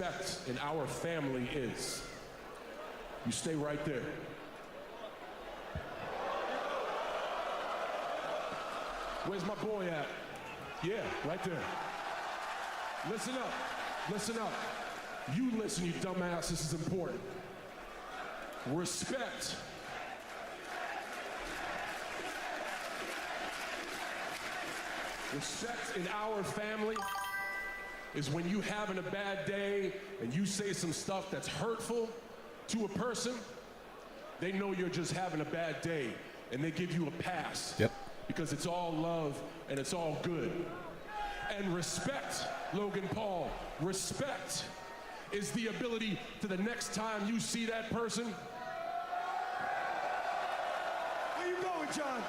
respect in our family is. You stay right there. Where's my boy at? Yeah, right there. Listen up, listen up. You listen, you dumbass, this is important. Respect. Respect in our family is when you having a bad day and you say some stuff that's hurtful to a person, they know you're just having a bad day and they give you a pass. Yep. Because it's all love and it's all good. And respect, Logan Paul, respect is the ability to the next time you see that person. Where you going, John?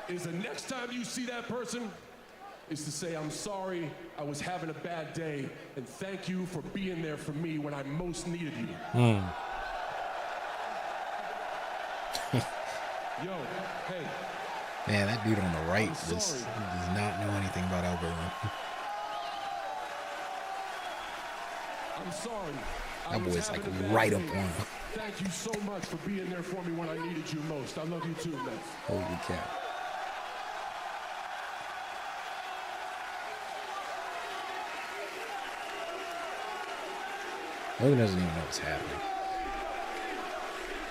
Is the next time you see that person is to say, I'm sorry, I was having a bad day, and thank you for being there for me when I most needed you. Yo, hey. Man, that dude on the right does not know anything about elbowing. I'm sorry. That boy's like right up on him. Thank you so much for being there for me when I needed you most. I love you too, man. Holy cow. Logan doesn't even know what's happening.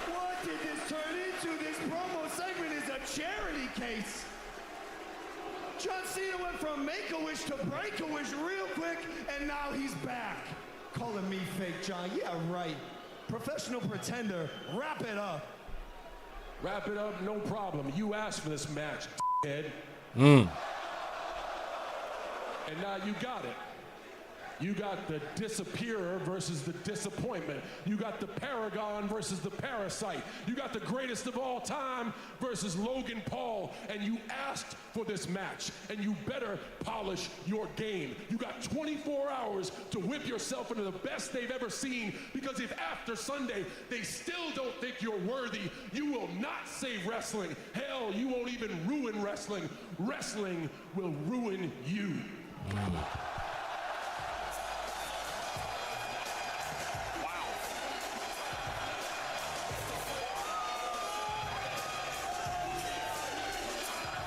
What did this turn into? This promo segment is a charity case. John Cena went from Make-A-Wish to Break-A-Wish real quick, and now he's back. Calling me fake, John. Yeah, right. Professional pretender. Wrap it up. Wrap it up, no problem. You asked for this match, head. Mm. And now you got it. You got the disappearer versus the disappointment. You got the paragon versus the parasite. You got the greatest of all time versus Logan Paul. And you asked for this match. And you better polish your game. You got 24 hours to whip yourself into the best they've ever seen. Because if after Sunday they still don't think you're worthy, you will not save wrestling. Hell, you won't even ruin wrestling. Wrestling will ruin you.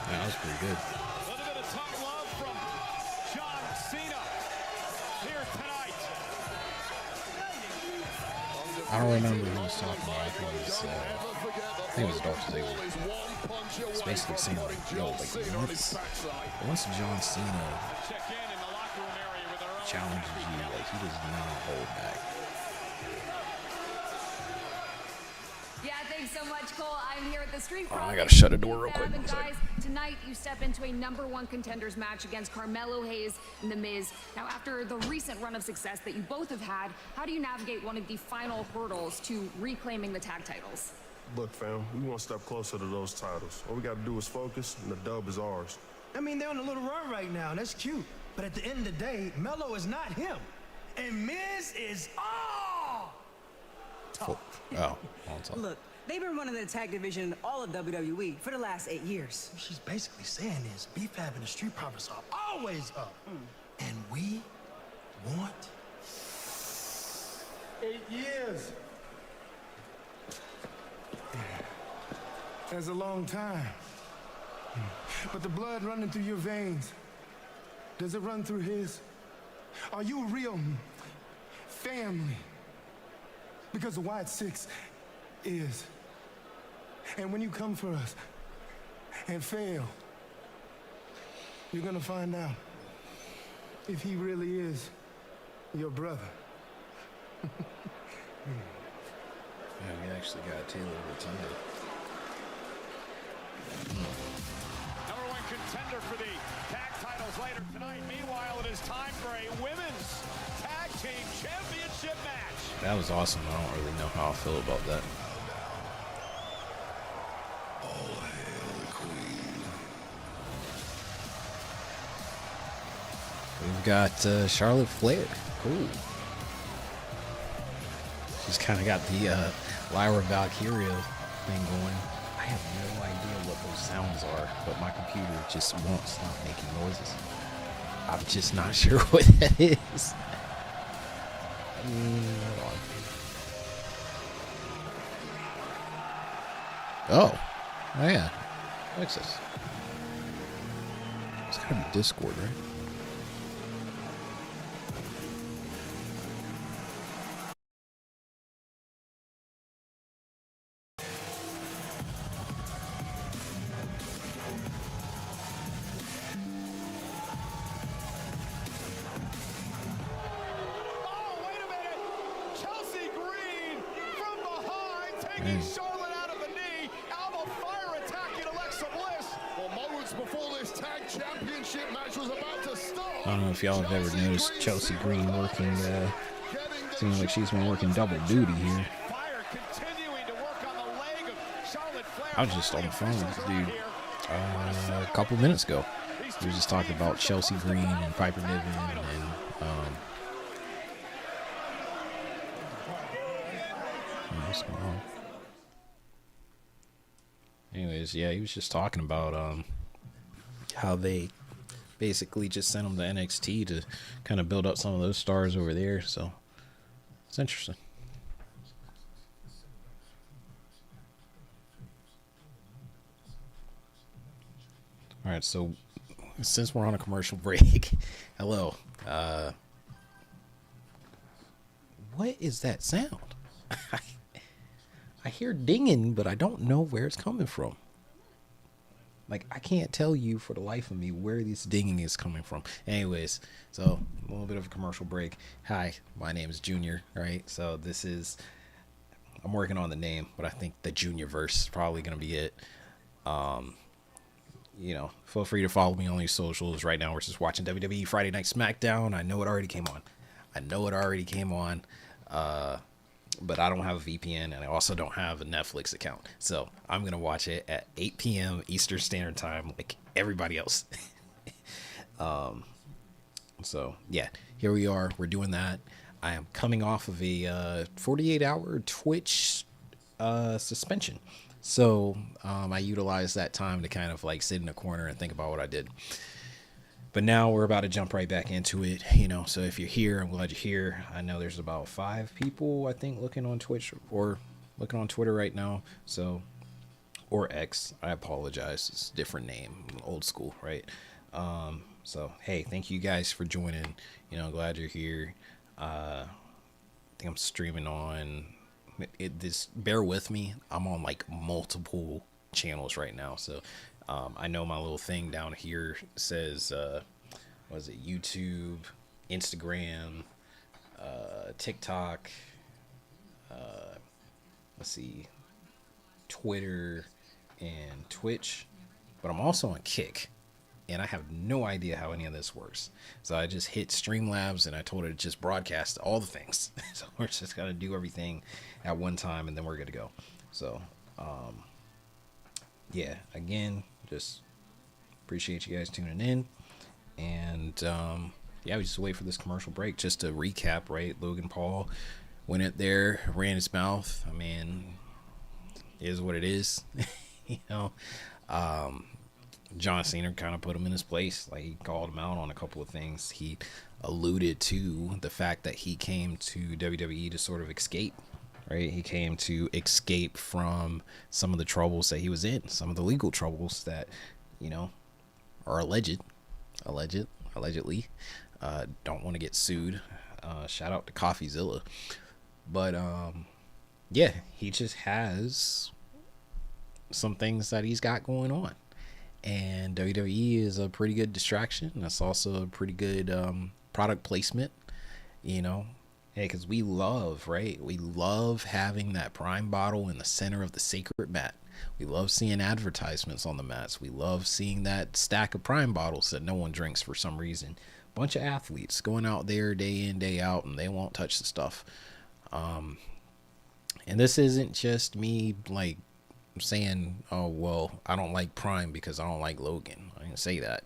That was pretty good. A little bit of tough love from John Cena here tonight. I don't remember who was talking about. I think it was Dolph Ziggler. It's basically saying like, yo, like once John Cena challenges you, like he does not hold back. Yeah, thanks so much, Cole. I'm here at the Street Pro. I gotta shut a door real quick. Guys, tonight you step into a #1 contenders match against Carmelo Hayes and The Miz. Now, after the recent run of success that you both have had, how do you navigate one of the final hurdles to reclaiming the tag titles? Look, fam, we want to step closer to those titles. All we got to do is focus, and the dub is ours. I mean, they're on a little run right now, and that's cute. But at the end of the day, Melo is not him. And Miz is all tough. Oh, on top. Look, they've been running the tag division in all of WWE for the last 8 years. What she's basically saying is BFAB and the Street Profits are always up. And we want 8 years. That's a long time. But the blood running through your veins, does it run through his? Are you a real family? Because the White Six is. And when you come for us and fail, you're gonna find out if he really is your brother. Yeah, we actually got Taylor retired. #1 contender for the tag titles later tonight. Meanwhile, it is time for a women's tag team championship match. That was awesome. I don't really know how I feel about that. All hail the queen. We've got Charlotte Flair. Cool. She's kind of got the Lyra Valkyria thing going. I have no idea what those sounds are, but my computer just won't stop making noises. I'm just not sure what that is. Hold on. Oh yeah, Texas. It's gotta be Discord, right? Charlotte out of the knee. Alba fire attacking Alexa Bliss. Well, moments before this tag championship match was about to start. I don't know if y'all have ever noticed Chelsea Green working, seems like she's been working double duty here. Fire continuing to work on the leg of Charlotte Flair. I was just on the phone with this dude a couple minutes ago. We were just talking about Chelsea Green and Piper Niven and what's going on? Anyways, yeah, he was just talking about how they basically just sent him to NXT to kind of build up some of those stars over there. So it's interesting. All right, so since we're on a commercial break, hello. What is that sound? I hear dinging, but I don't know where it's coming from. Like, I can't tell you for the life of me where this dinging is coming from. Anyways, so a little bit of a commercial break. Hi, my name is Junior, right? So this is, I'm working on the name, but I think the Junior verse is probably going to be it. You know, feel free to follow me on these socials. Right now, we're just watching WWE Friday Night Smackdown. I know it already came on. But I don't have a VPN, and I also don't have a Netflix account. So I'm going to watch it at 8 p.m. Eastern Standard Time like everybody else. So, yeah, here we are. We're doing that. I am coming off of a 48-hour Twitch suspension. So I utilized that time to kind of like sit in a corner and think about what I did. But now we're about to jump right back into it, you know. So if you're here, I'm glad you're here. I know there's about 5 people, I think, looking on Twitch or looking on Twitter right now. So, or X. I apologize. It's a different name, old school, right? So, hey, thank you guys for joining. You know, glad you're here. I think I'm streaming on this. Bear with me. I'm on like multiple channels right now. So, I know my little thing down here says, what is it? YouTube, Instagram, TikTok, let's see, Twitter, and Twitch. But I'm also on Kick, and I have no idea how any of this works. So I just hit Streamlabs, and I told it to just broadcast all the things. So we're just going to do everything at one time, and then we're good to go. So, yeah, again, just appreciate you guys tuning in. And yeah, we just wait for this commercial break. Just to recap, right? Logan Paul went in there, ran his mouth. I mean, it is what it is. You know, John Cena kind of put him in his place. Like, he called him out on a couple of things. He alluded to the fact that he came to WWE to sort of escape. Right, he came to escape from some of the troubles that he was in, some of the legal troubles that, you know, are allegedly. Don't want to get sued. Shout out to CoffeeZilla. But yeah, he just has some things that he's got going on, and WWE is a pretty good distraction. That's also a pretty good product placement, you know. Hey, because we love, right? We love having that Prime bottle in the center of the sacred mat. We love seeing advertisements on the mats. We love seeing that stack of Prime bottles that no one drinks for some reason. Bunch of athletes going out there day in, day out, and they won't touch the stuff. And this isn't just me, like, saying, oh, well, I don't like Prime because I don't like Logan. I didn't say that.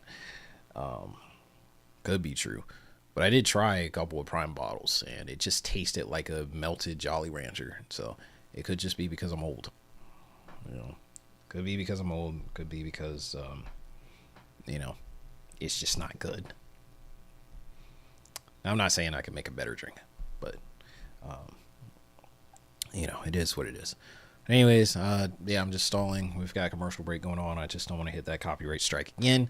Could be true. But I did try a couple of Prime bottles, and it just tasted like a melted Jolly Rancher. So it could just be because I'm old. You know, could be because I'm old. Could be because, you know, it's just not good. Now, I'm not saying I can make a better drink, but it is what it is. Anyways, yeah, I'm just stalling. We've got a commercial break going on. I just don't want to hit that copyright strike again.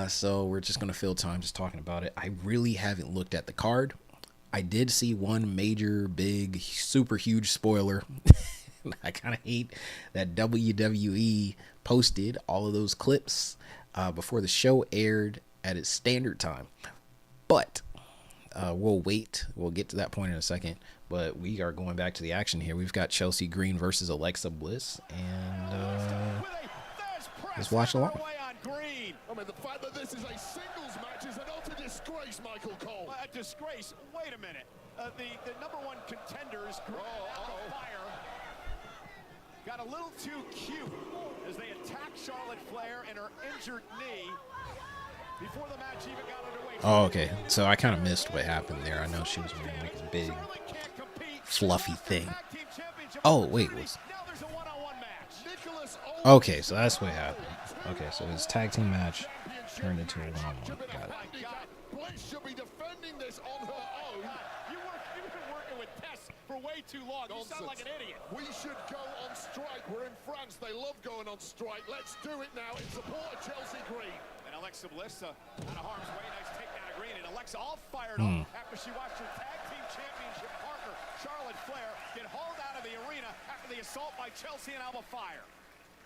So we're just going to fill time just talking about it. I really haven't looked at the card. I did see one major, big, super huge spoiler. I kind of hate that WWE posted all of those clips before the show aired at its standard time. But we'll wait. We'll get to that point in a second. But we are going back to the action here. We've got Chelsea Green versus Alexa Bliss. And let's watch along. I mean, the fact that this is a singles match is an utter disgrace, Michael Cole. A disgrace? Wait a minute. The number one contenders fire got a little too cute as they attacked Charlotte Flair and her injured knee before the match even got underway. Oh, okay. So I kind of missed what happened there. I know she was wearing like a big fluffy thing. Oh, wait. Okay, so that's what happened. Okay, so his tag team match turned into a one-on-one. Got it. Bliss should be defending this on her own. You've been working with Tess for way too long. You sound like an idiot. We should go on strike. We're in France. They love going on strike. Let's do it now in support of Chelsea Green. And Alexa Bliss out of harm's way. Nice takedown of Green. And Alexa all fired up after she watched her tag team championship partner, Charlotte Flair, get hauled out of the arena after the assault by Chelsea and Alba Fire.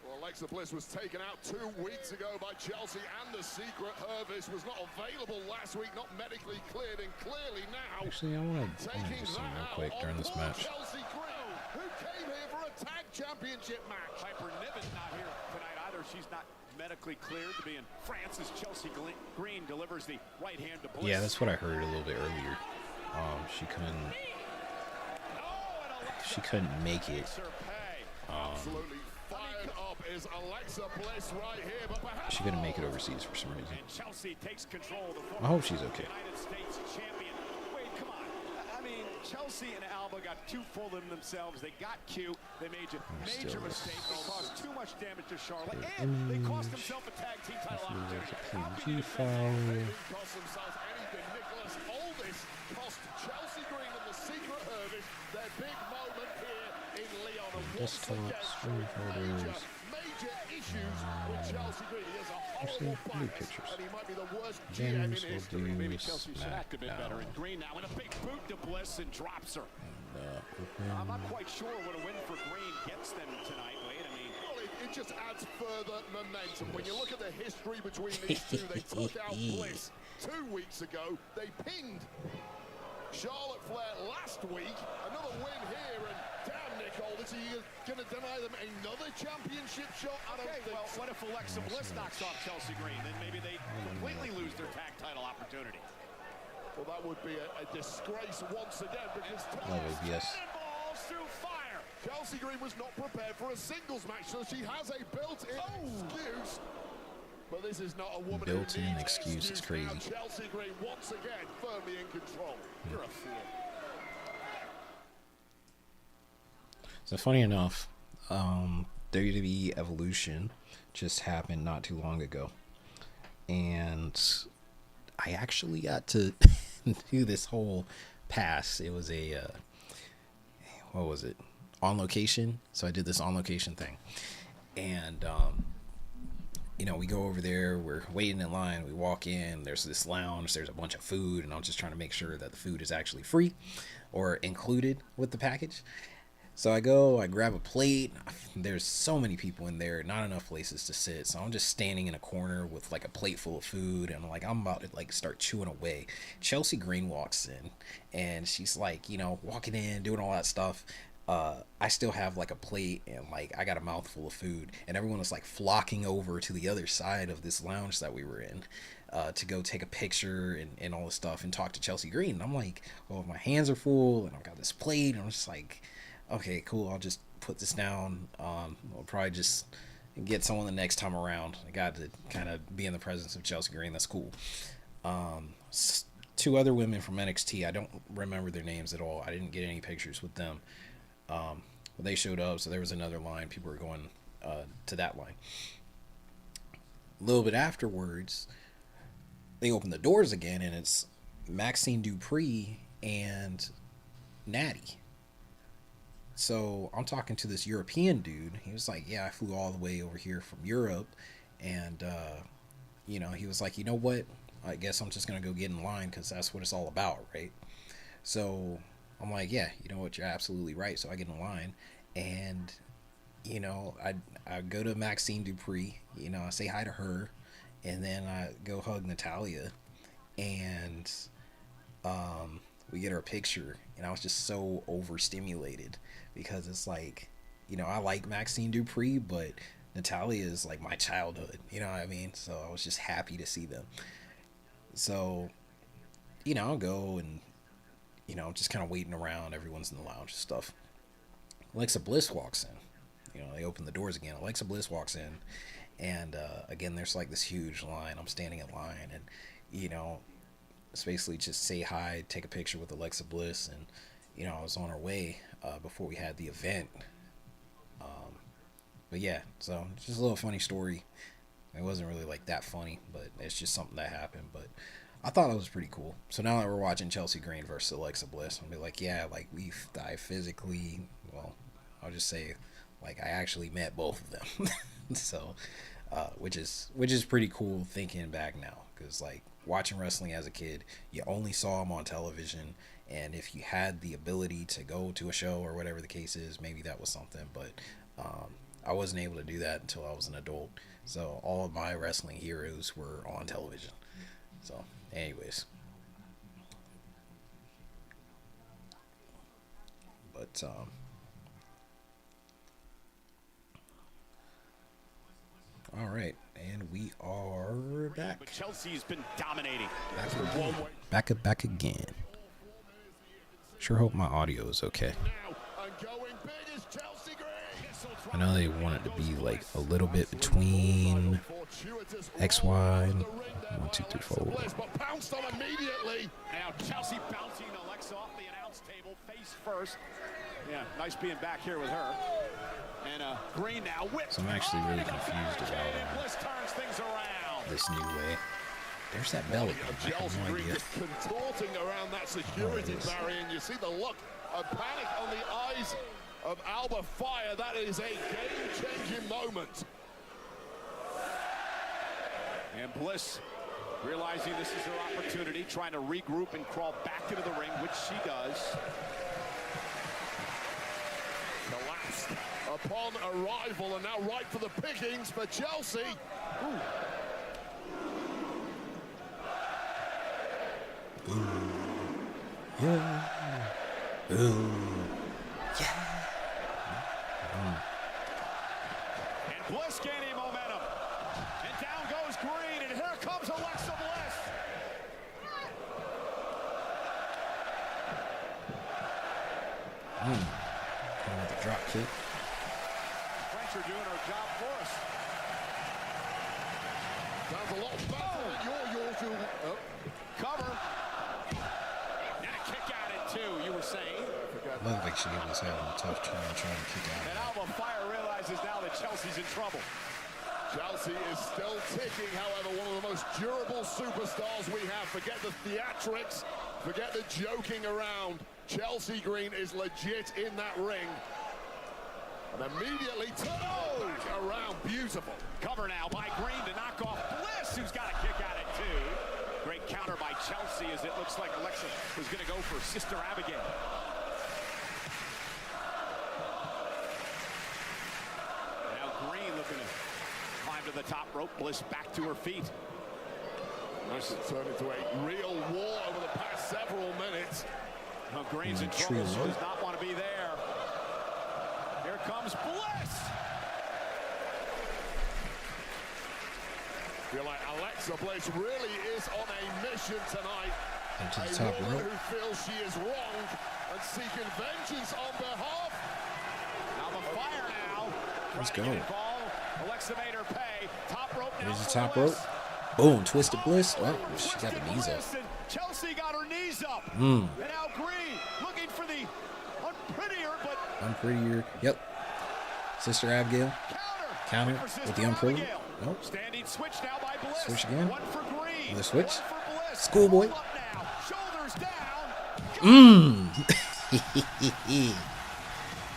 Well, Alexa Bliss was taken out 2 weeks ago by Chelsea, and the secret Hervis was not available last week, not medically cleared, and clearly now. Actually, I want to just see real quick during this match. Chelsea Green, who came here for a tag championship match. Piper Niven's not here tonight either. She's not medically cleared to be in France as Chelsea Green delivers the right hand to Bliss. Yeah, that's what I heard a little bit earlier. She couldn't make it. Absolutely fired up is Alexa Bliss right here, but perhaps She couldn't make it overseas for some reason. And Chelsea takes control of the I hope she's okay. United States champion. Wait, come on. I mean, Chelsea and Alba got too full of themselves. They got cute. They made a major mistake. They caused too much damage to Charlotte, and they cost themselves a tag team title opportunity. cost themselves anything. Nicholas Aldis cost Chelsea Green and the secret Hervis their big moment here in Lyon. And once again, major issues with Chelsea Green. He has a horrible bite, and he might be the worst GM in history. Maybe Chelsea should act a bit better. And Green now in a big boot to Bliss and drops her. I'm not quite sure what a win for Green gets them tonight, Wade. I mean, it just adds further momentum. When you look at the history between these two, they took out Bliss 2 weeks ago. They pinned Charlotte Flair last week. Another win here, and damn, Nick Aldis, are you going to deny them another championship shot? I don't think well, so. what if Alexa Bliss knocks off Chelsea Green? Then maybe they completely lose their tag title opportunity. Well, that would be a disgrace once again, because yes. Balls through fire. Chelsea Green was not prepared for a singles match, so she has a built-in excuse. But this is not a woman Built-in who needs excuse, it's crazy. Now Chelsea Green once again firmly in control. You're a fool. So funny enough, WWE Evolution just happened not too long ago, and I actually got to do this whole pass. It was a what was it? On location. So I did this on location thing, and you know, we go over there, we're waiting in line, we walk in, there's this lounge, there's a bunch of food, and I'm just trying to make sure that the food is actually free or included with the package. So I go, I grab a plate. There's so many people in there, not enough places to sit. So I'm just standing in a corner with like a plate full of food, and like I'm about to like start chewing away. Chelsea Green walks in, and she's like, you know, walking in, doing all that stuff. I still have like a plate, and like I got a mouthful of food, and everyone was like flocking over to the other side of this lounge that we were in to go take a picture and all this stuff and talk to Chelsea Green. And I'm like, well, my hands are full, and I've got this plate, and I'm just like, okay, cool, I'll just put this down. I'll probably just get someone the next time around. I got to kind of be in the presence of Chelsea Green. That's cool. 2 other women from NXT, I don't remember their names at all. I didn't get any pictures with them. They showed up, so there was another line. People were going to that line. A little bit afterwards, they open the doors again, and it's Maxine Dupree and Natty. So I'm talking to this European dude. He was like, yeah, I flew all the way over here from Europe. And, you know, he was like, you know what? I guess I'm just going to go get in line because that's what it's all about, right? So I'm like, yeah, you know what? You're absolutely right. So I get in line and, you know, I go to Maxine Dupree, you know, I say hi to her, and then I go hug Natalia, and we get our picture, and I was just so overstimulated because it's like, you know, I like Maxine Dupree, but Natalia is like my childhood, you know what I mean? So I was just happy to see them. So, you know, I'll go and, you know, just kind of waiting around. Everyone's in the lounge and stuff. Alexa Bliss walks in. You know, they open the doors again. Alexa Bliss walks in, and again, there's like this huge line. I'm standing in line, and, you know, it's basically just say hi, take a picture with Alexa Bliss, and, you know, I was on our way before we had the event. But yeah, so it's just a little funny story. It wasn't really like that funny, but it's just something that happened. But I thought it was pretty cool. So now that we're watching Chelsea Green versus Alexa Bliss, I'll be like, yeah, like I physically, well, I'll just say, like, I actually met both of them. So, which is pretty cool thinking back now, because like watching wrestling as a kid, you only saw them on television, and if you had the ability to go to a show or whatever the case is, maybe that was something. But I wasn't able to do that until I was an adult. So all of my wrestling heroes were on television. So, anyways. But, all right, and we are back. But Chelsea's been dominating. Back again. Sure hope my audio is okay. I know they want it to be like a little bit between XY and 1, 2, 3, 4. Now Chelsea bouncing Alexa off the announce table face first. Yeah, nice being back here with her. And Green now whips. So I'm actually really confused about this new way. There's that belly. I have no idea. Contorting around that security barrier, and you see the look of panic on the eyes of Alba Fire. That is a game-changing moment. And Bliss, realizing this is her opportunity, trying to regroup and crawl back into the ring, which she does. Collapsed upon arrival, and now right for the pickings for Chelsea. Ooh. Ooh. Yeah. Ooh. Yeah. And Bliss gaining momentum. And down goes Green, and here comes Alexa Bliss. The drop kick. French are doing our job for us. Sounds a lot better than your usual. Oh. Cover. And a kick at it, too, you were saying. Looked like she was having a tough time trying to kick out. And Alba Fire realizes now that Chelsea's in trouble. Chelsea is still ticking, however, one of the most durable superstars we have. Forget the theatrics, forget the joking around. Chelsea Green is legit in that ring. And immediately turns around. Beautiful. Cover now by Green to knock off Bliss, who's got a kick at it, too. Great counter by Chelsea, as it looks like Alexa was going to go for Sister Abigail. Now Green looking to climb to the top rope. Bliss back to her feet. This has turned into a real war over the past several minutes. Well, Green's in trouble. She does not want to be there. Here comes Bliss. Feel like Alexa Bliss really is on a mission tonight. Into the top woman rope. Who feels she is wronged and seeking vengeance on behalf. Now the Fire now. Let's go. Alexa made her pay. Top rope now. There's the top rope. Boom, Twisted Bliss. Oh, she got the knees up. Chelsea got her knees up. And now Green looking for the unprettier, but unprettier. Yep. Sister Abigail. Counter with the unpretty. Nope. Standing switch now by Bliss. Switch again. One for Green. Another switch. One for Bliss. Schoolboy. Shoulders down.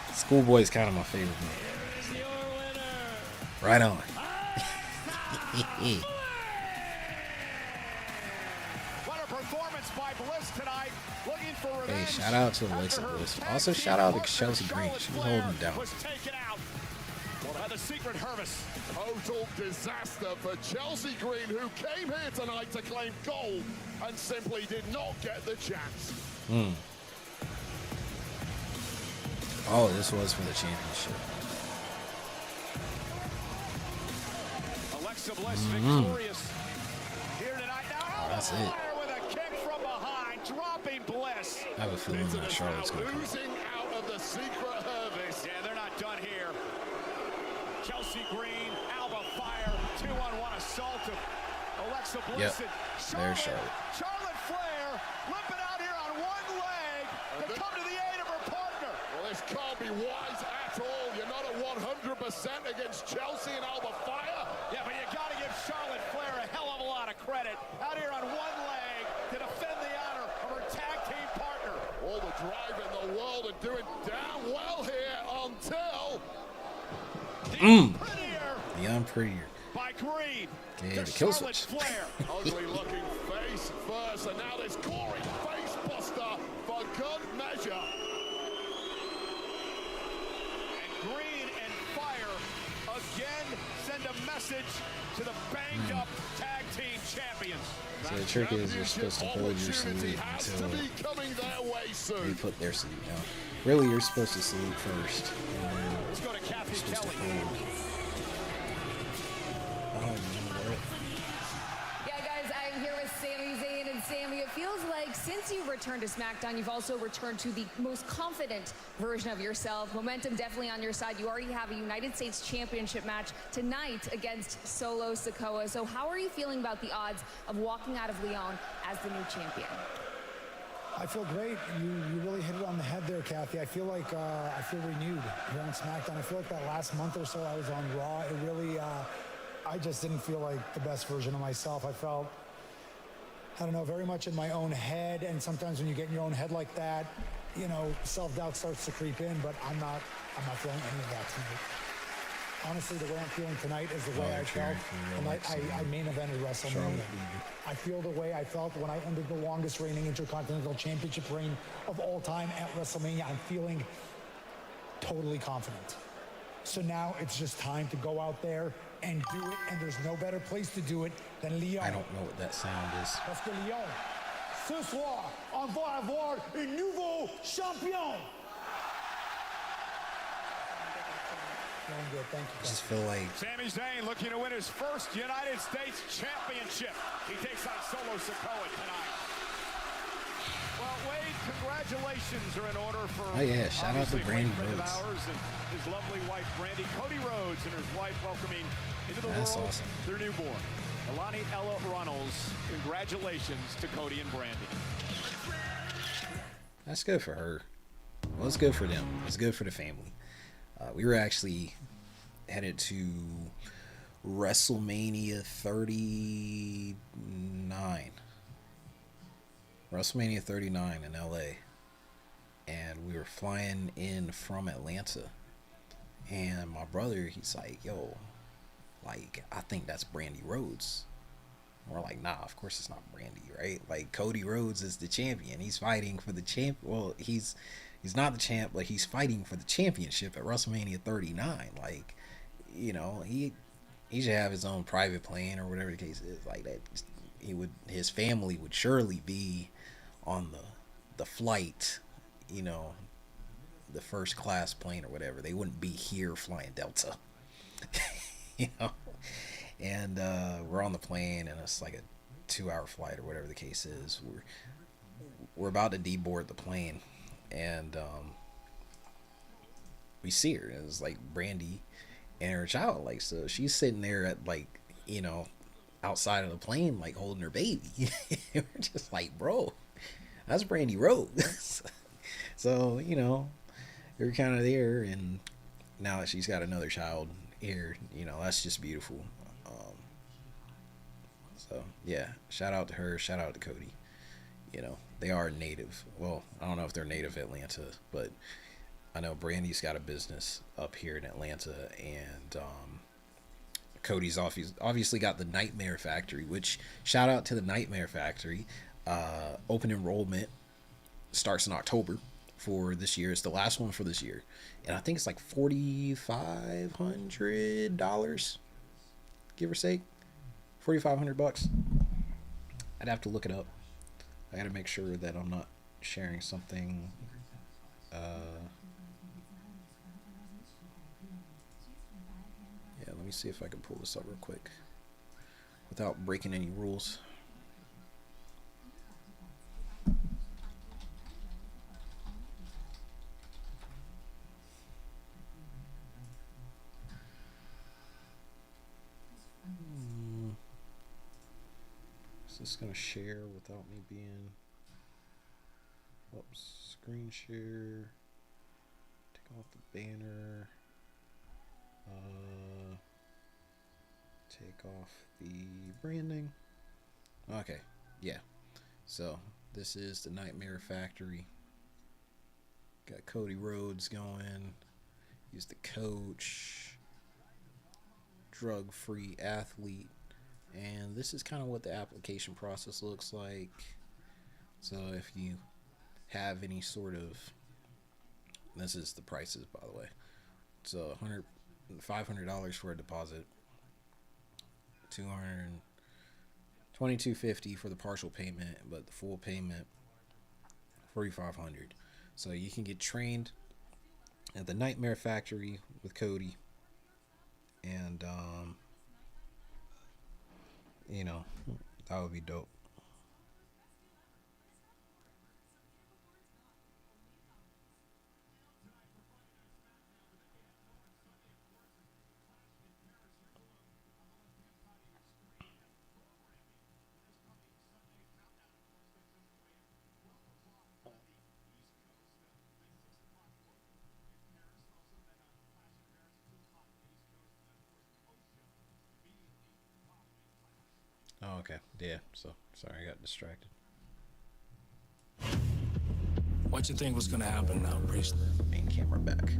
Let's Schoolboy is kind of my favorite man. Right on. What a performance by Bliss tonight. Looking for revenge. Hey, shout out to Alexa Bliss. Also, shout out to Chelsea Green. She's holding him down. Was taken out by the Secret Hermes. Total disaster for Chelsea Green, who came here tonight to claim gold and simply did not get the chance. Oh, this was for the championship. Alexa Bliss victorious here tonight. Now, Oh, that's it. with a kick from behind, dropping Bliss. I have a feeling that Charlotte's going to come. Losing out of the Secret Hermes. Yeah, they're not done here. Chelsea Green, Alba Fire, 2-on-1 assault of Alexa Bliss. Yep, And there's Charlotte. Charlotte Flair limping out here on one leg to come to the aid of her partner. Well, this can't be wise at all. You're not at 100% against Chelsea and Alba Fire. Yeah, but you got to give Charlotte Flair a hell of a lot of credit. Out here on one leg to defend the honor of her tag team partner. All the drive in the world and doing damn well here until The unprettier. By Green. Okay, to the kill Charlotte switch. Flair. ugly looking face first, and now this gory face buster for good measure. And Green and Fire again send a message to the banged up tag team champions. So the trick is you're supposed to hold your Opportunity salute has until to be coming their way they soon. put their salute down. Really, you're supposed to salute first. And then Let's go to Kathy you're supposed to Kelly. hold. Oh, you know what? Yeah, guys, I'm here with Sami Zayn, and Sami, it feels like since you've returned to SmackDown, you've also returned to the most confident version of yourself. Momentum definitely on your side. You already have a United States Championship match tonight against Solo Sikoa. So how are you feeling about the odds of walking out of Lyon as the new champion? I feel great. You really hit it on the head there, Kathy. I feel like I feel renewed here on SmackDown. I feel like that last month or so I was on Raw. It really, I just didn't feel like the best version of myself. I felt, I don't know, very much in my own head. And sometimes when you get in your own head like that, you know, self-doubt starts to creep in. But I'm not feeling any of that tonight. Honestly, the way I'm feeling tonight is the way I felt when I main evented WrestleMania. I feel the way I felt when I ended the longest reigning Intercontinental Championship reign of all time at WrestleMania. I'm feeling totally confident. So now it's just time to go out there and do it, and there's no better place to do it than Lyon. I don't know what that sound is. Parce que Lyon, ce soir, on va avoir un nouveau champion. Doing good, thank you. I just feel like Sami Zayn looking to win his first United States Championship. He takes on Solo Sikoa tonight. Well, Wade, congratulations are in order for Oh, yeah, shout out to obviously a Brandy great friend of Rhodes. ours and his lovely wife, Brandy. Cody Rhodes and his wife welcoming into the That's world awesome. their newborn. Alani Ella Runnels, congratulations to Cody and Brandy. that's good for her. Well, it's good for them. It's good for the family. We were actually headed to WrestleMania 39. WrestleMania 39 in LA. And we were flying in from Atlanta. And my brother, he's like, yo, like, I think that's Brandy Rhodes. And we're like, nah, of course it's not Brandy, right? Like, Cody Rhodes is the champion. He's fighting for the champ. Well, he's not the champ, but he's fighting for the championship at WrestleMania 39. Like, you know, he should have his own private plane or whatever the case is. Like that, his family would surely be on the flight, you know, the first class plane or whatever. They wouldn't be here flying Delta, you know. And we're on the plane, and it's like a 2-hour flight or whatever the case is. We're about to deboard the plane. And we see her. It was like Brandy and her child. Like, so she's sitting there at, like, you know, outside of the plane, like holding her baby. We're just like, bro, that's Brandy Rhodes. So, you know, we're kind of there. And now that she's got another child here, you know, that's just beautiful. So yeah, shout out to her. Shout out to Cody. You know, they are native. Well, I don't know if they're native Atlanta, but I know Brandy's got a business up here in Atlanta, and Cody's obviously got the Nightmare Factory, which shout out to the Nightmare Factory. Open enrollment starts in October for this year. It's the last one for this year, and I think it's like $4,500, give or take, $4,500. I'd have to look it up. I got to make sure that I'm not sharing something. Yeah, let me see if I can pull this up real quick without breaking any rules. Is this gonna share without me being? Oops, screen share. Take off the banner. Take off the branding. Okay, yeah. So this is the Nightmare Factory. Got Cody Rhodes going. He's the coach. Drug-free athlete. And this is kind of what the application process looks like. So if you have any sort of, this is the prices, by the way. So $500 for a deposit, $22.50 for the partial payment, but the full payment $4,500. So you can get trained at the Nightmare Factory with Cody, and you know, that would be dope. Oh, okay. Yeah, so sorry, I got distracted. What you think was gonna happen now, Priest? Main camera back.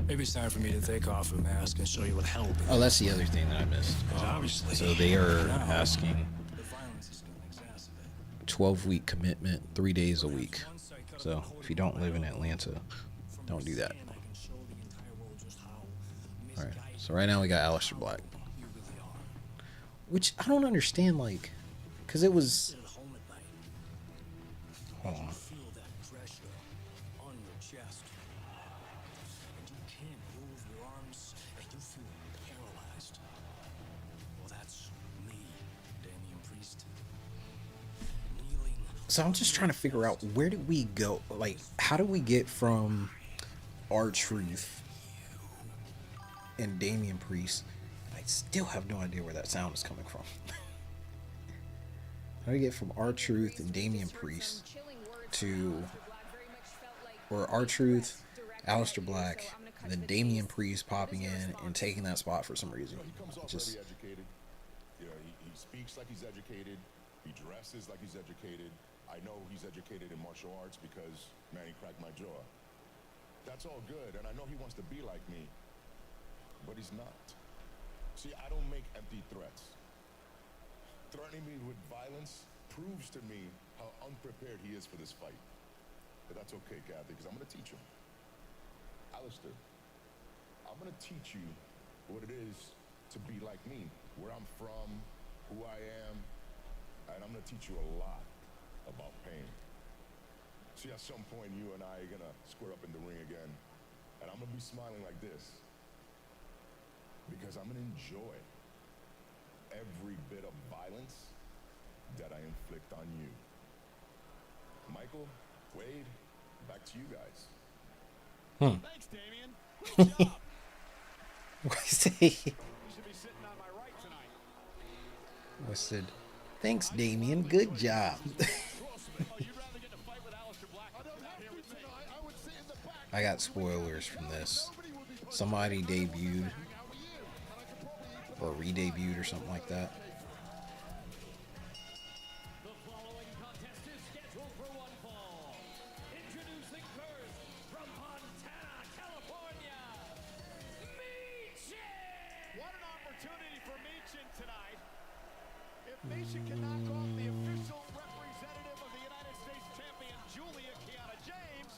Maybe it's time for me to take off the mask and show you what hell. Oh, that's the other thing that I missed. Obviously. So they are now, asking the violence is gonna exacerbate. 12-week commitment, 3 days a week. So if you don't live in Atlanta, don't do that. All right. So right now we got Aleister Black, which I don't understand, like, because it was. Hold on. So I'm just trying to figure out, where did we go? Like, how do we get from R-Truth and Damian Priest? I still have no idea where that sound is coming from. How do we get from R-Truth and Damian Priest to, or R-Truth, Aleister Black, and then Damian Priest popping in and taking that spot for some reason? He comes off Just very educated. You know, he speaks like he's educated. He dresses like he's educated. I know he's educated in martial arts because, man, he cracked my jaw. That's all good, and I know he wants to be like me, but he's not. See, I don't make empty threats. Threatening me with violence proves to me how unprepared he is for this fight. But that's okay, Kathy, because I'm going to teach him. Aleister, I'm going to teach you what it is to be like me, where I'm from, who I am, and I'm going to teach you a lot about pain. See, at some point, you and I are going to square up in the ring again, and I'm going to be smiling like this because I'm going to enjoy every bit of violence that I inflict on you. Michael, Wade, back to you guys. Thanks, Damian. Good job. what's it? You should be sitting on my right tonight. What's it? Thanks, Damian. Good job. Oh, you'd rather get in a fight with Aleister Black than here with me. I got spoilers from this. Somebody debuted or re-debuted or something like that. The following contest is scheduled for one fall. Introducing first from Montana, she can knock off the official representative of the United States champion, Julia Kiana James,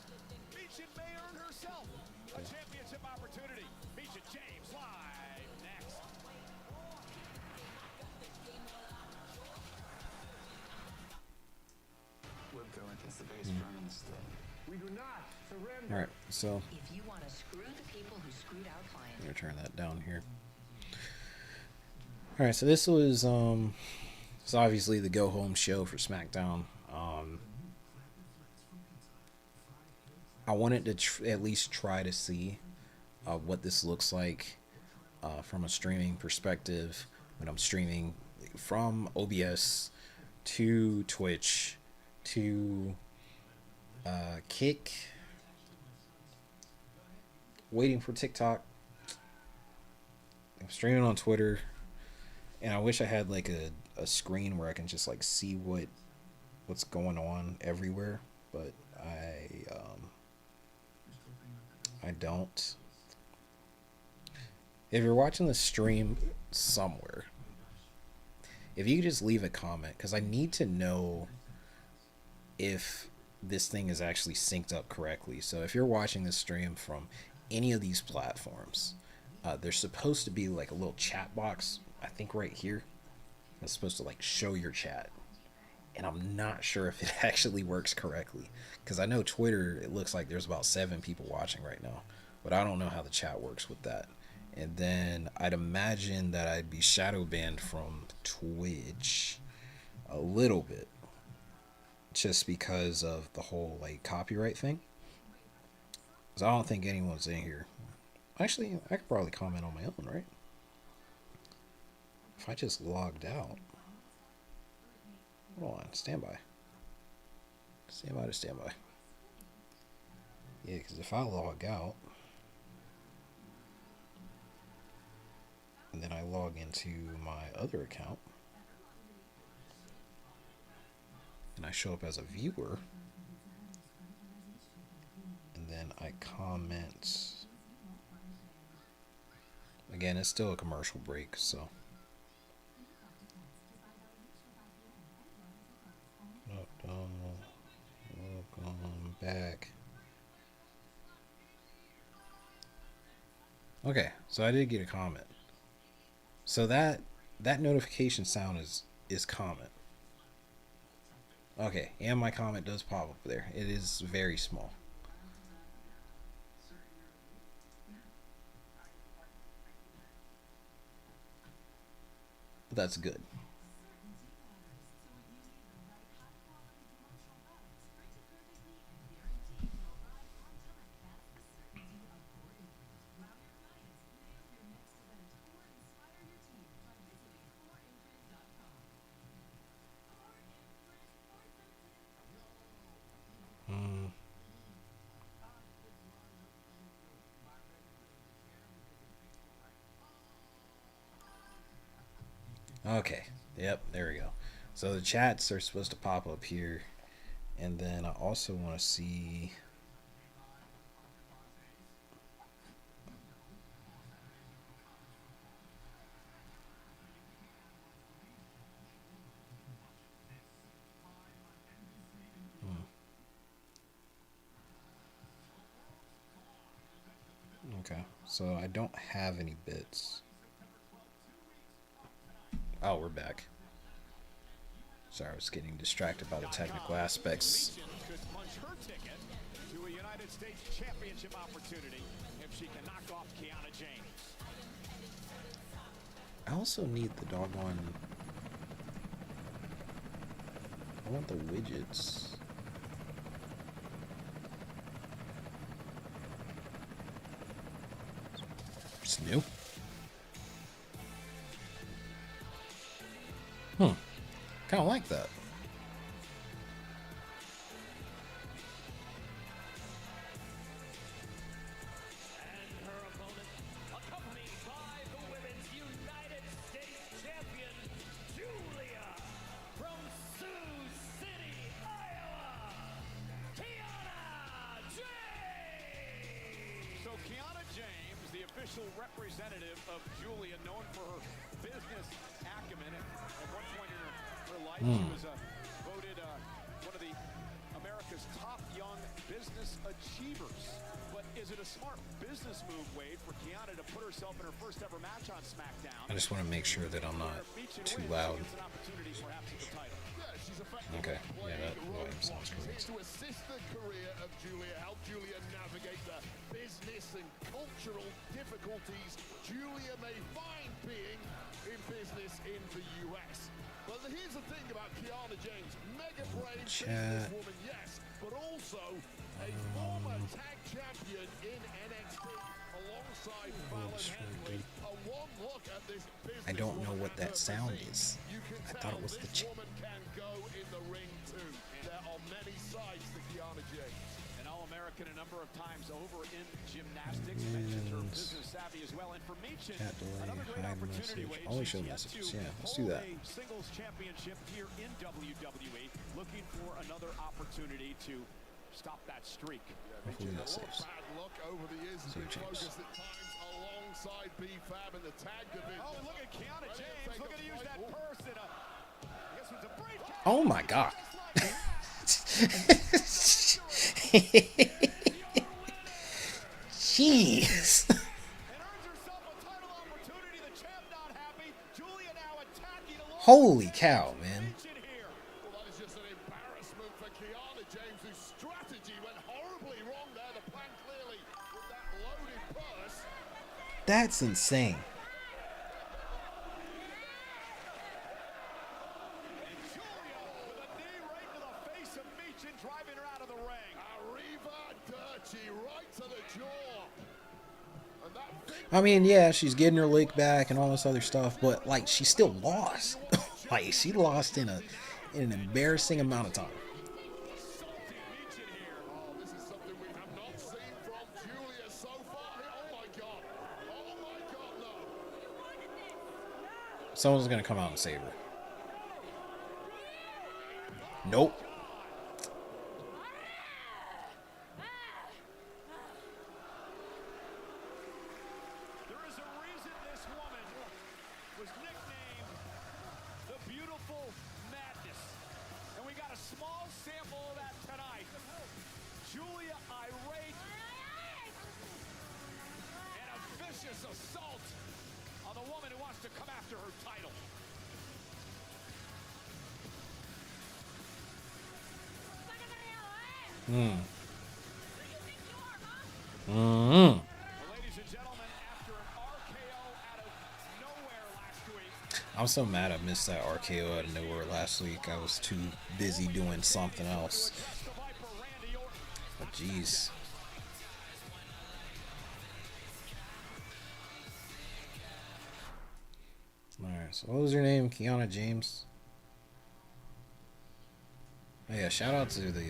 Misha may earn herself a championship opportunity. Misha James live next. We'll go against the biggest firm in the state. We do not surrender. All right, so If you want to screw the people who screwed our client. I'm gonna turn that down here. All right, so this was it's obviously the go home show for SmackDown. I wanted to at least try to see what this looks like from a streaming perspective when I'm streaming from OBS to Twitch to Kick, waiting for TikTok. I'm streaming on Twitter, and I wish I had like a screen where I can just like see what's going on everywhere, but I don't. If you're watching the stream somewhere, if you could just leave a comment, because I need to know if this thing is actually synced up correctly. So if you're watching this stream from any of these platforms, there's supposed to be like a little chat box, I think right here, that's supposed to like show your chat. And I'm not sure if it actually works correctly, because I know Twitter, it looks like there's about 7 people watching right now, but I don't know how the chat works with that. And then I'd imagine that I'd be shadow banned from Twitch a little bit, just because of the whole like copyright thing. So I don't think anyone's in here. Actually, I could probably comment on my own, right? If I just logged out. Hold on, standby. Standby to standby. Yeah, because if I log out, and then I log into my other account, and I show up as a viewer, and then I comment. Again, it's still a commercial break, so. Welcome back. Okay, so I did get a comment. So that notification sound is comment. Okay, and my comment does pop up there. It is very small. But that's good. Okay, yep, there we go. So the chats are supposed to pop up here, and then I also want to see okay, so I don't have any bits. Oh, we're back. Sorry, I was getting distracted by the technical aspects. Could punch her ticket to a United States Championship opportunity if she can knock off Kiana James. I also need the doggone. I want the widgets. It's new. Kind of like that. And her opponent, accompanied by the Women's United States Champion, Julia, from Sioux City, Iowa, Kiana James! So Kiana James, the official representative of Julia, known for her business acumen, at one point in her her life. She was voted one of the America's top young business achievers. But is it a smart business move, Wade, for Kiana to put herself in her first ever match on SmackDown? I just want to make sure that I'm not too loud. Okay, yeah, that volume sounds correct. To assist the career of Julia, help Julia navigate the business and cultural difficulties Julia may find being in business in the US. But here's the thing about Kiana James, mega brave businesswoman, yes, but also a former tag champion in NXT alongside Fallon Henley. A one look at this business. I don't know what that sound is. I thought it was the woman can go in the ring too. There are many sides to Kiana James. An All-American a number of times over in gymnastics. Mentioned her business savvy as well. And for Meechin, another great opportunity. Always show messages. Yeah, let's do that. A singles championship here in WWE. Looking for another opportunity to stop that streak. Hopefully that saves. Bad luck over the years has been focused at times alongside B-Fab in the tag division. Oh, and look at Kiana James. Look at to use that purse in a, I guess it was a briefcase. Oh my God. Jeez. Holy cow, man. Well, that is just an embarrassment for Kiana James, whose strategy went horribly wrong there. The plan clearly with that loaded purse. That's insane. And Julia with a knee right to the face of Meechin, driving her out of the ring. Arriva Dirty right to the jaw. And that big I mean, yeah, she's getting her lick back and all this other stuff, but like she still lost. Like she lost in an embarrassing amount of time. this is something we have not seen from Julia so far. Oh my God. Oh my God, no. Someone's gonna come out and save her. Nope. There is a reason this woman was nicknamed the Beautiful Madness. And we got a small sample of that tonight. Julia irate and a vicious assault on the woman who wants to come after her title. Ladies and gentlemen, after an RKO out of nowhere last week, I'm so mad I missed that RKO out of nowhere last week. I was too busy doing something else. But jeez. Alright, so what was your name? Kiana James? Oh yeah, shout out to the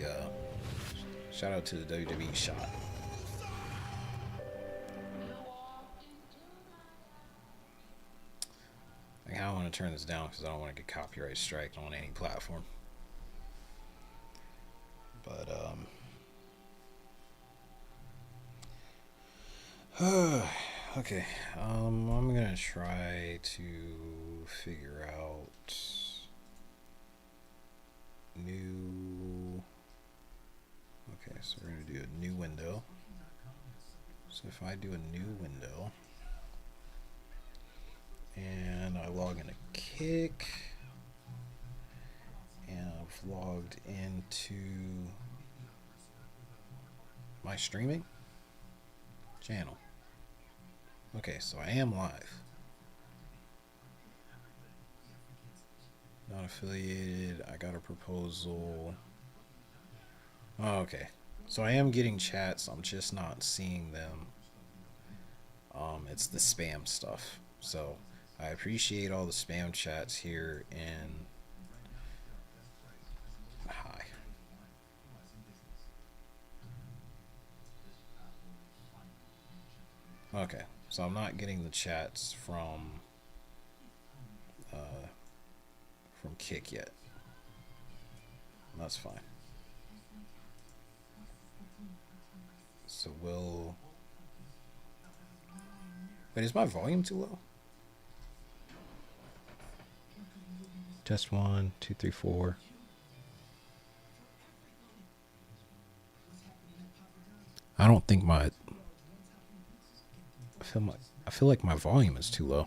WWE shot. I kind of want to turn this down because I don't want to get copyright striked on any platform. But okay, I'm gonna try to figure out new. Okay, so we're gonna do a new window. So if I do a new window and I log into Kick and I've logged into my streaming channel. Okay, so I am live. Not affiliated. I got a proposal. Oh, okay. So I am getting chats. I'm just not seeing them. It's the spam stuff. So I appreciate all the spam chats here and hi. Okay, so I'm not getting the chats from Kick yet. That's fine. So we'll. Wait, is my volume too low? Test 1, 2, 3, 4. I don't think my... I feel like my volume is too low.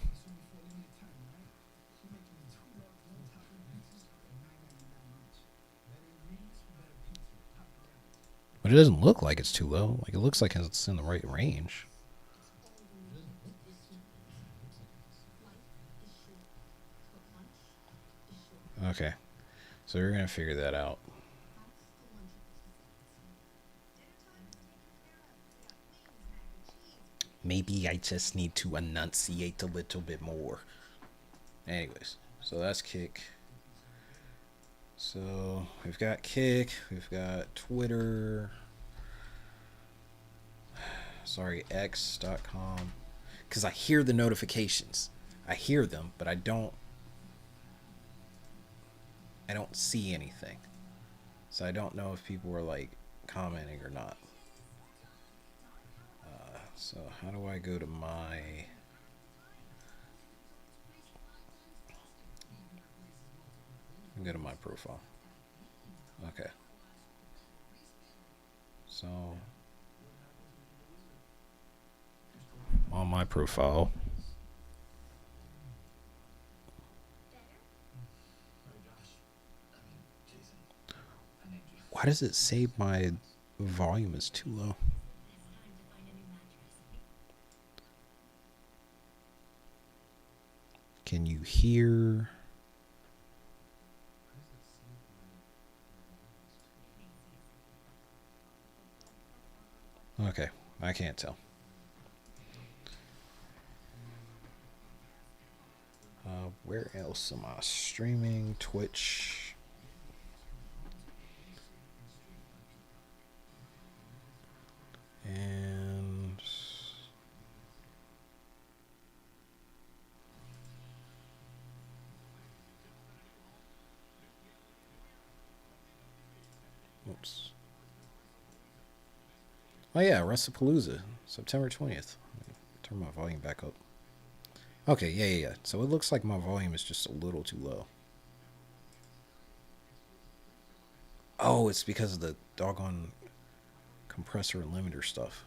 But it doesn't look like it's too low. Like, it looks like it's in the right range. Okay. So we're going to figure that out. Maybe I just need to enunciate a little bit more. Anyways, so that's kick. So we've got kick, we've got Twitter. Sorry, x.com. Because I hear the notifications. I hear them, but I don't see anything. So I don't know if people are like commenting or not. So how do I go to my... I'll go to my profile. Okay. So on my profile, why does it say my volume is too low? Can you hear? Okay, I can't tell. Where else am I streaming? Twitch. And oops. Oh yeah, WrestlePalooza, September 20th. Turn my volume back up. Okay, yeah. So it looks like my volume is just a little too low. Oh, it's because of the doggone compressor and limiter stuff.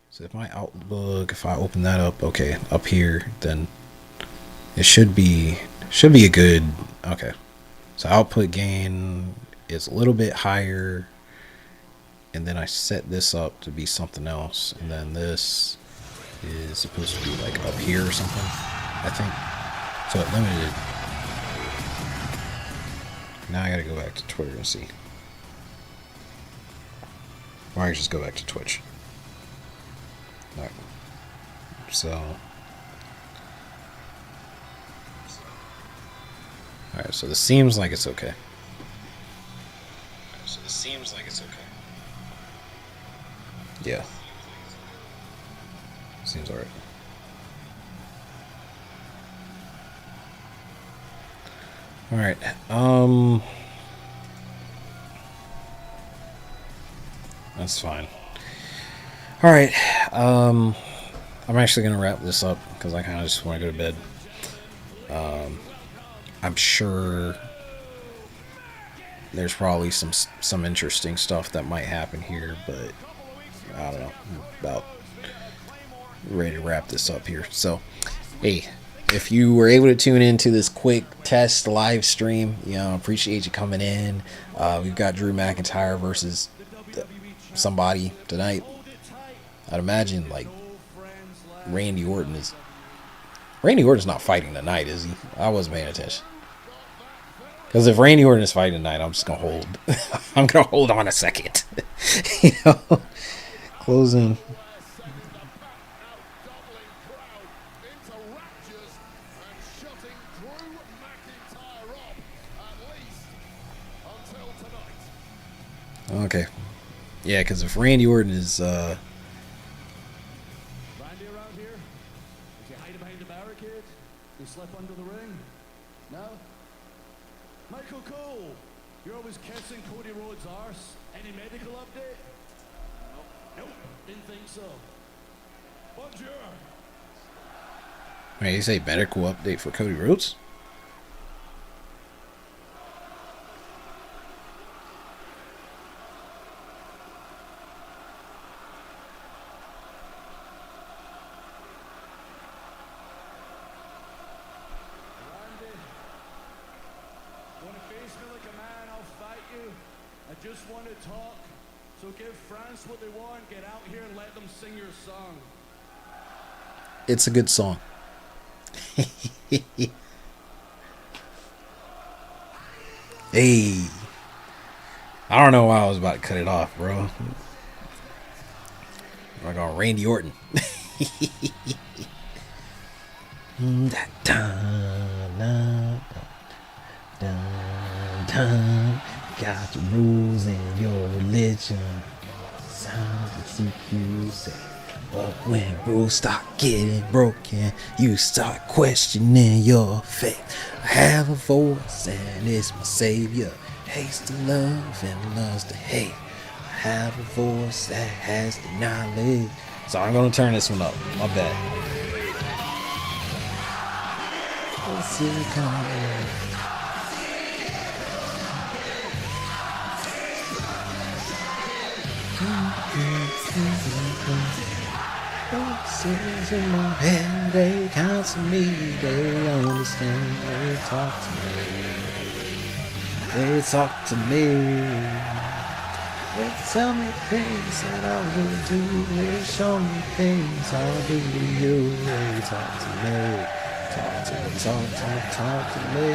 So if my Outlook, if I open that up, okay, up here, then it should be a good, okay. So output gain is a little bit higher, and then I set this up to be something else, and then this is supposed to be like up here or something, I think. So it limited. Now I gotta go back to Twitter and see. Or I can just go back to Twitch. Alright. So. Alright, so this seems like it's okay. Yeah. Seems alright. Alright, that's fine. Alright, I'm actually gonna wrap this up because I kinda just wanna go to bed. I'm sure there's probably some interesting stuff that might happen here, but I don't know. I'm about ready to wrap this up here. So, hey, if you were able to tune into this quick test live stream, appreciate you coming in. We've got Drew McIntyre versus somebody tonight. I'd imagine like Randy Orton's not fighting tonight, is he? I wasn't paying attention. Because if Randy Orton is fighting tonight, I'm just gonna hold. I'm gonna hold on a second. Closing. Okay. Yeah, because if Randy Orton is Randy around here? Is he hiding behind the barricade? He slept under the ring? No? Michael Cole, you're always kissing Cody Rhodes' arse. Any medical update? Nope. Didn't think so. Bonjour. Wait, you say medical update for Cody Rhodes? just want to talk. So give France what they want. Get out here and let them sing your song. It's a good song. Hey. I don't know why I was about to cut it off, bro. Like on Randy Orton. Got your rules and your religion. Sounds like you say. But when rules start getting broken, you start questioning your faith. I have a voice and it's my savior. Hates to love and loves to hate. I have a voice that has the knowledge. So I'm gonna turn this one up. My bad. What's it coming? Voices in my head, they counsel me, they understand, they talk to me. They talk to me. They tell me things that I will do. They show me things I'll do to you. They talk to me. Talk to me. Talk to me.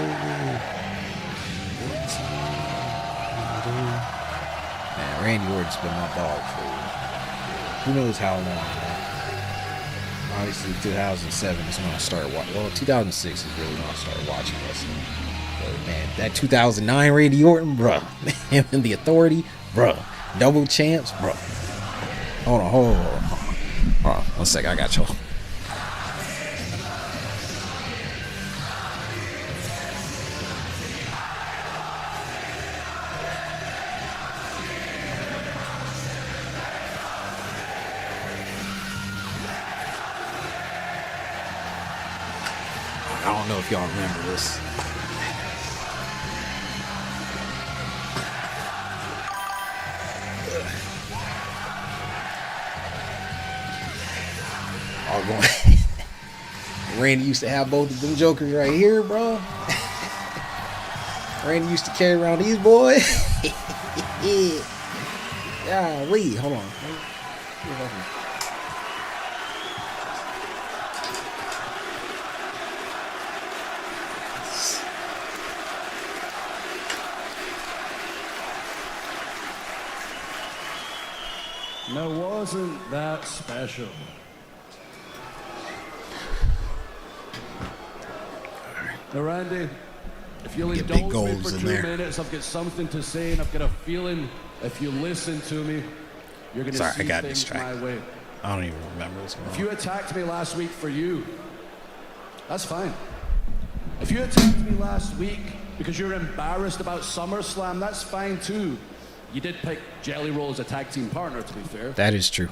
What do you do? Man, Randy Orton's been my dog for who knows how long, man. Obviously, 2007 is when I started watching. Well, 2006 is really when I started watching wrestling. But man, that 2009 Randy Orton, bruh. Him and the Authority, bruh. Double champs, bruh. Hold on. Hold on. 1 second, I got y'all. I don't know if y'all remember this. All going. Randy used to have both of them jokers right here, bro. Randy used to carry around these boys. Golly, hold on. Now, wasn't that special? Now, Randy, if you'll indulge me for 2 minutes, I've got something to say, and I've got a feeling if you listen to me, you're going to see things my way. I don't even remember what's going on. If you attacked me last week for you, that's fine. If you attacked me last week because you're embarrassed about SummerSlam, that's fine too. You did pick Jelly Roll as a tag team partner, to be fair. That is true.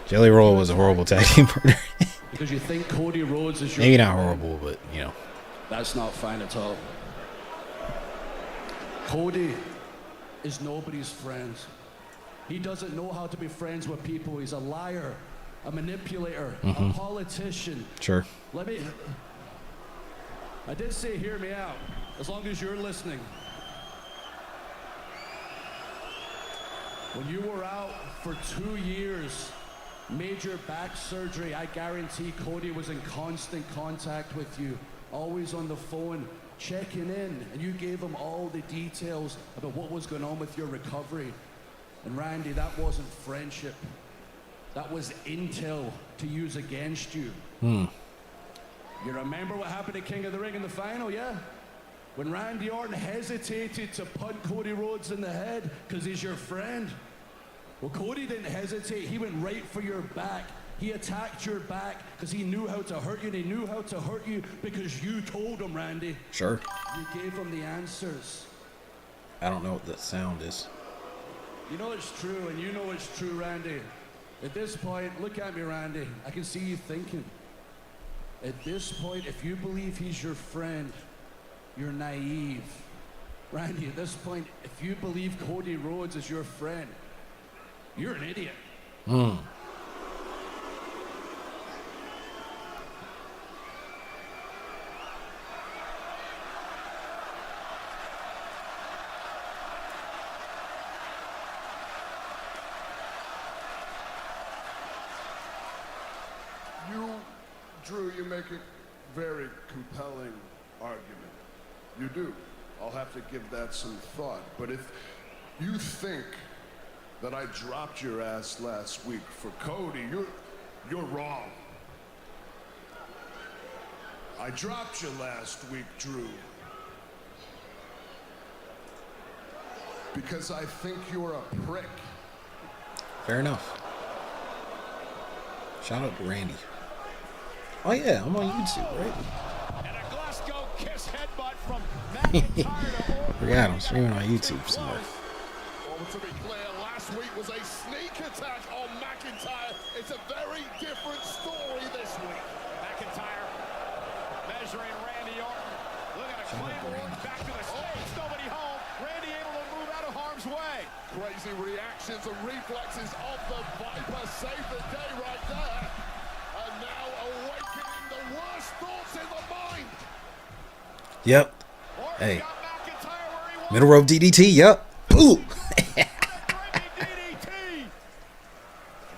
Jelly Roll was a horrible tag team partner. Because you think Cody Rhodes is your... Maybe not horrible, but, you know. That's not fine at all. Cody is nobody's friend. He doesn't know how to be friends with people. He's a liar, a manipulator, a politician. Sure. I did say hear me out, as long as you're listening. When you were out for 2 years, major back surgery, I guarantee Cody was in constant contact with you, always on the phone, checking in, and you gave him all the details about what was going on with your recovery. And Randy, that wasn't friendship. That was intel to use against you. You remember what happened at King of the Ring in the final, yeah? When Randy Orton hesitated to punt Cody Rhodes in the head because he's your friend. Well, Cody didn't hesitate. He went right for your back. He attacked your back because he knew how to hurt you, and he knew how to hurt you because you told him, Randy. Sure. You gave him the answers. I don't know what the sound is. You know it's true, and you know it's true, Randy. At this point, look at me, Randy. I can see you thinking. At this point, if you believe he's your friend, you're naive. Randy, at this point, if you believe Cody Rhodes is your friend, you're an idiot. Drew, you make a very compelling argument. You do. I'll have to give that some thought. But if you think that I dropped your ass last week for Cody, you're wrong. I dropped you last week, Drew, because I think you're a prick. Fair enough. Shout out to Randy. Oh yeah, I'm on YouTube, right? And a Glasgow kiss headbutt from McIntyre. Forgot I'm streaming on YouTube somewhere. Well, to be clear, last week was a sneak attack on McIntyre. It's a very different story this week. McIntyre measuring Randy Orton. Look at a claymore back to the stage. Nobody home. Randy able to move out of harm's way. Crazy reactions and reflexes of the Viper saved the day right there. And now awakening the worst thoughts in the mind. Yep. Hey. Middle rope DDT. Yep. Ooh.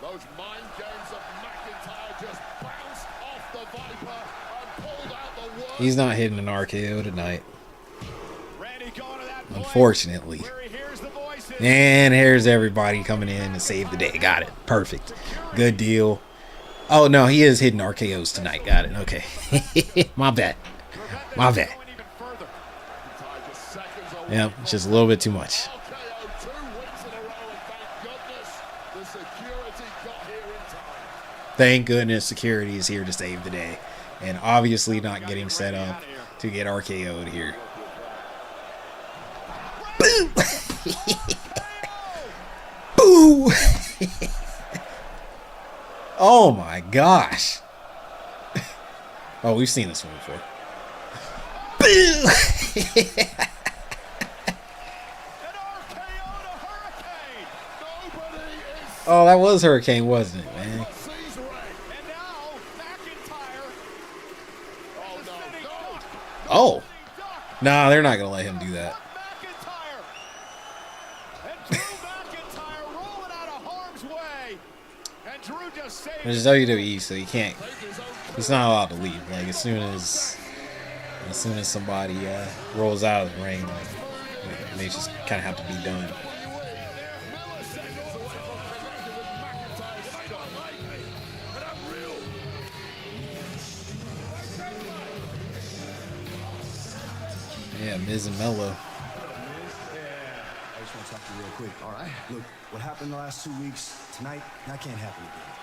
Those mind games of McIntyre just bounced off the Viper and pulled out the worst. He's not hitting an RKO tonight. Unfortunately. And here's everybody coming in to save the day. Got it. Perfect. Good deal. Oh, no, he is hitting RKOs tonight. Got it. Okay. My bad. My bad. Yeah, just a little bit too much. Thank goodness security is here to save the day. And obviously not getting set up to get RKO'd here. Boo! Boo! Oh my gosh. Oh, we've seen this one before. Boo! Oh, that was Hurricane, wasn't it, man? Oh. Nah, they're not going to let him do that. There's WWE, so he can't. He's not allowed to leave. Like as soon as somebody rolls out of the ring, like they just kind of have to be done. Yeah, Miz and Mello. I just want to talk to you real quick, all right? Look, what happened the last 2 weeks, tonight, that can't happen again.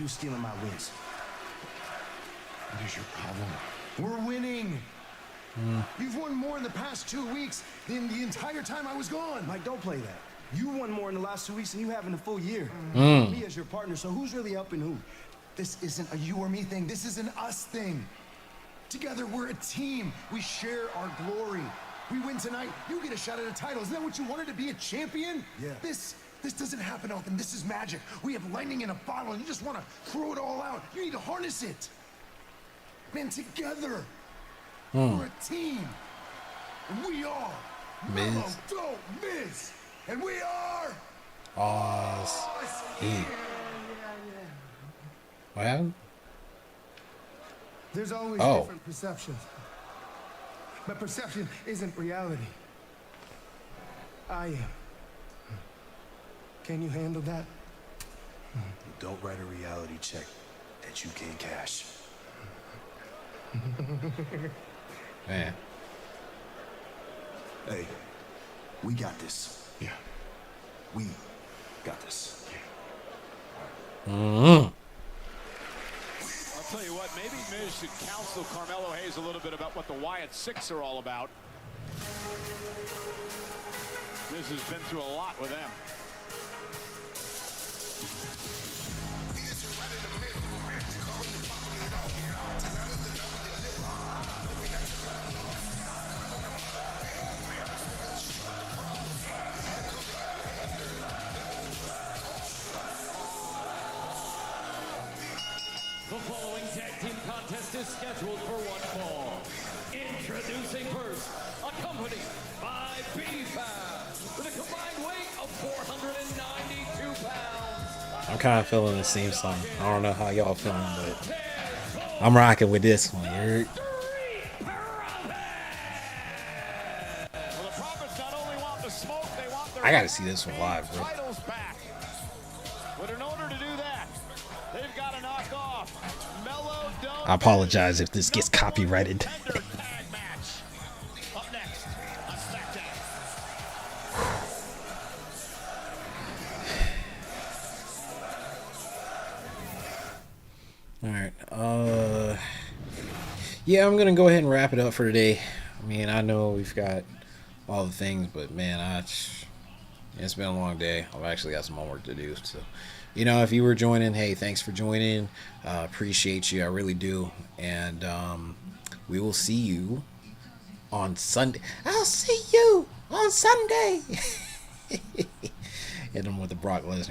You stealing my wins. What is your problem? We're winning. You've won more in the past 2 weeks than the entire time I was gone. Mike, don't play that. You won more in the last 2 weeks than you have in a full year. Me as your partner, so who's really helping who? This isn't a you or me thing. This is an us thing. Together, we're a team. We share our glory. We win tonight, you get a shot at a title. Isn't that what you wanted, to be a champion? Yeah. This doesn't happen often. This is magic. We have lightning in a bottle, and you just want to throw it all out. You need to harness it. Man, together, we're a team. And we are. Miz. Mellow, don't miss. And we are. Awesome. What happened? There's always different perceptions. But perception isn't reality. I am. Can you handle that? Don't write a reality check that you can't cash. Man. Hey, we got this. Yeah. We got this. I'll tell you what, maybe Miz should counsel Carmelo Hayes a little bit about what the Wyatt Six are all about. Miz has been through a lot with them. The following tag team contest is scheduled for one fall. Introducing first, accompanied by B-Fab, with a combined weight of 492 pounds, I'm kind of feeling the same song. I don't know how y'all feeling, but I'm rocking with this one. You heard? I gotta see this one live, bro. But in order to do that, they've got to knock off I apologize if this gets copyrighted. Up next on SmackDown. All right. Yeah, I'm gonna go ahead and wrap it up for today. I mean, I know we've got all the things, but man, it's been a long day. I've actually got some homework to do. So, you know, if you were joining, hey, thanks for joining. Appreciate you. I really do. And we will see you on Sunday. I'll see you on Sunday. Hit him with the Brock Lesnar.